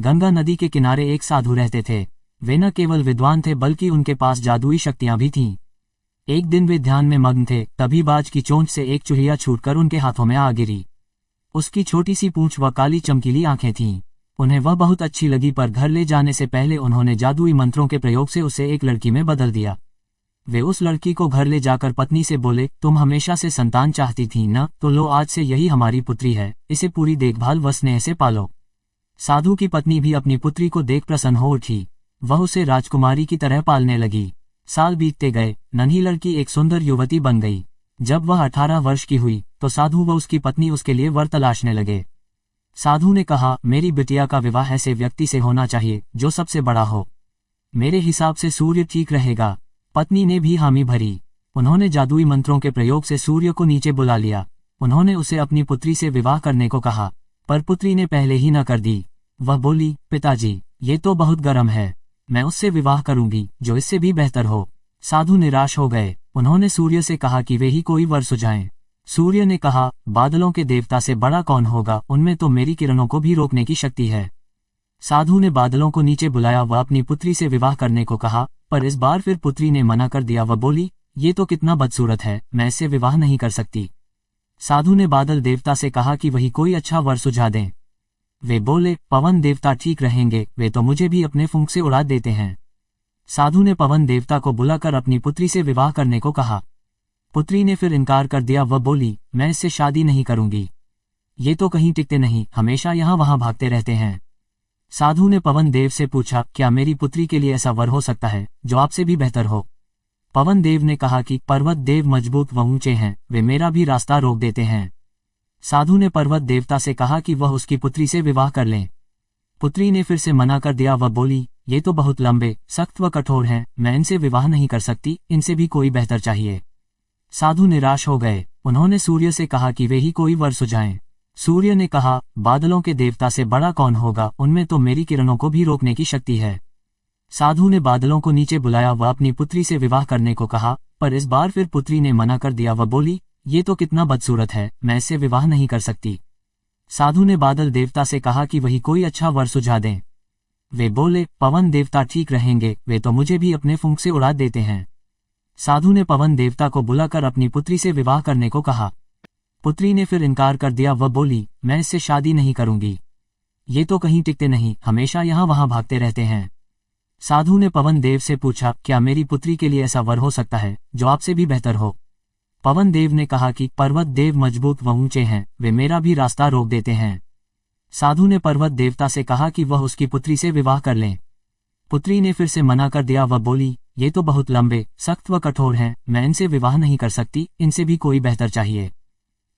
गंगा नदी के किनारे एक साधु रहते थे। वे न केवल विद्वान थे बल्कि उनके पास जादुई शक्तियां भी थीं। एक दिन वे ध्यान में मग्न थे, तभी बाज की चोंच से एक चूहिया छूटकर उनके हाथों में आ गिरी। उसकी छोटी सी पूंछ व काली चमकीली आंखें थीं। उन्हें वह बहुत अच्छी लगी, पर घर ले जाने से पहले उन्होंने जादुई मंत्रों के प्रयोग से उसे एक लड़की में बदल दिया। वे उस लड़की को घर ले जाकर पत्नी से बोले, तुम हमेशा से संतान चाहती थी न, तो लो आज से यही हमारी पुत्री है, इसे पूरी देखभाल व स्नेह से पालो। साधु की पत्नी भी अपनी पुत्री को देख प्रसन्न हो उठी। वह उसे राजकुमारी की तरह पालने लगी। साल बीतते गए, नन्ही लड़की एक सुंदर युवती बन गई। जब वह 18 वर्ष की हुई तो साधु व उसकी पत्नी उसके लिए वर तलाशने लगे। साधु ने कहा, मेरी बिटिया का विवाह ऐसे व्यक्ति से होना चाहिए जो सबसे बड़ा हो। मेरे हिसाब से सूर्य ठीक रहेगा। पत्नी ने भी हामी भरी। उन्होंने जादुई मंत्रों के प्रयोग से सूर्य को नीचे बुला लिया। उन्होंने उसे अपनी पुत्री से विवाह करने को कहा, पर पुत्री ने पहले ही न कर दी। वह बोली, पिताजी, ये तो बहुत गर्म है, मैं उससे विवाह करूंगी जो इससे भी बेहतर हो। साधु निराश हो गए। उन्होंने सूर्य से कहा कि वे ही कोई वर सुझाएं। सूर्य ने कहा, बादलों के देवता से बड़ा कौन होगा, उनमें तो मेरी किरणों को भी रोकने की शक्ति है। साधु ने बादलों को नीचे बुलाया व अपनी पुत्री से विवाह करने को कहा, पर इस बार फिर पुत्री ने मना कर दिया। वह बोली, ये तो कितना बदसूरत है, मैं इससे विवाह नहीं कर सकती। साधु ने बादल देवता से कहा कि वही कोई अच्छा वर सुझा दें। वे बोले, पवन देवता ठीक रहेंगे, वे तो मुझे भी अपने फूंक से उड़ा देते हैं। साधु ने पवन देवता को बुलाकर अपनी पुत्री से विवाह करने को कहा। पुत्री ने फिर इनकार कर दिया। वह बोली, मैं इससे शादी नहीं करूंगी, ये तो कहीं टिकते नहीं, हमेशा यहाँ वहां भागते रहते हैं। साधु ने पवन देव से पूछा, क्या मेरी पुत्री के लिए ऐसा वर हो सकता है जो आपसे भी बेहतर हो? पवन देव ने कहा कि पर्वत देव मजबूत व ऊंचे हैं, वे मेरा भी रास्ता रोक देते हैं। साधु ने पर्वत देवता से कहा कि वह उसकी पुत्री से विवाह कर लें। पुत्री ने फिर से मना कर दिया। वह बोली, ये तो बहुत लंबे, सख्त व कठोर हैं, मैं इनसे विवाह नहीं कर सकती, इनसे भी कोई बेहतर चाहिए। साधु निराश हो गए। उन्होंने सूर्य से कहा कि वे ही कोई वर सुझाएं। सूर्य ने कहा, बादलों के देवता से बड़ा कौन होगा, उनमें तो मेरी किरणों को भी रोकने की शक्ति है। साधु ने बादलों को नीचे बुलाया व अपनी पुत्री से विवाह करने को कहा, पर इस बार फिर पुत्री ने मना कर दिया। वह बोली, ये तो कितना बदसूरत है, मैं इससे विवाह नहीं कर सकती। साधु ने बादल देवता से कहा कि वही कोई अच्छा वर सुझा दें। वे बोले, पवन देवता ठीक रहेंगे, वे तो मुझे भी अपने फूंक से उड़ा देते हैं। साधु ने पवन देवता को बुलाकर अपनी पुत्री से विवाह करने को कहा। पुत्री ने फिर इनकार कर दिया। वह बोली, मैं इससे शादी नहीं करूंगी, ये तो कहीं टिकते नहीं, हमेशा यहाँ वहां भागते रहते हैं। साधु ने पवन देव से पूछा, क्या मेरी पुत्री के लिए ऐसा वर हो सकता है जो आपसे भी बेहतर हो? पवन देव ने कहा कि पर्वत देव मजबूत व ऊंचे हैं, वे मेरा भी रास्ता रोक देते हैं। साधु ने पर्वत देवता से कहा कि वह उसकी पुत्री से विवाह कर लें। पुत्री ने फिर से मना कर दिया। वह बोली, ये तो बहुत लंबे, सख्त व कठोर हैं, मैं इनसे विवाह नहीं कर सकती, इनसे भी कोई बेहतर चाहिए।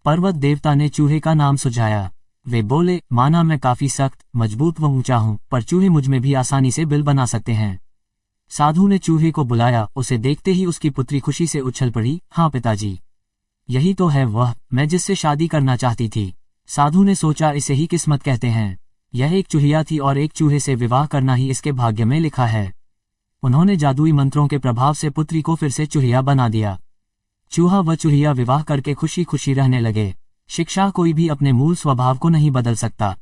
पर्वत देवता ने चूहे का नाम सुझाया। वे बोले, माना मैं काफी सख्त, मजबूत व ऊंचा हूं, पर चूहे मुझ में भी आसानी से बिल बना सकते हैं। साधु ने चूहे को बुलाया। उसे देखते ही उसकी पुत्री खुशी से उछल पड़ी। हाँ पिताजी, यही तो है वह, मैं जिससे शादी करना चाहती थी। साधु ने सोचा, इसे ही किस्मत कहते हैं। यह एक चूहिया थी और एक चूहे से विवाह करना ही इसके भाग्य में लिखा है। उन्होंने जादुई मंत्रों के प्रभाव से पुत्री को फिर से चूहिया बना दिया। चूहा व चूहिया विवाह करके खुशी खुशी रहने लगे। शिक्षा कोई भी अपने मूल स्वभाव को नहीं बदल सकता।